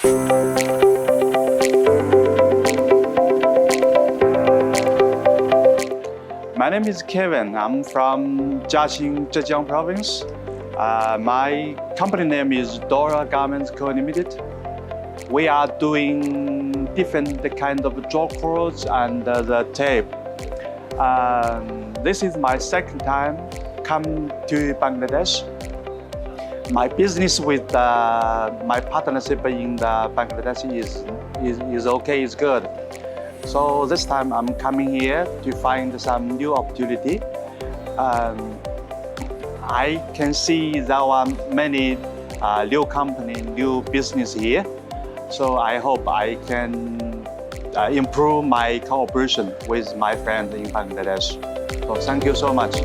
My name is Kevin. I'm from Jiaxing, Zhejiang province. My company name is DORA GARMENTS CO Ltd. We are doing different kind of draw cords and the tape. This is my second time come to Bangladesh. My business with my partnership in the Bangladesh is okay, is good. So this time I'm coming here to find some new opportunity. I can see there are many new company, new business here. So I hope I can improve my cooperation with my friend in Bangladesh. So thank you so much.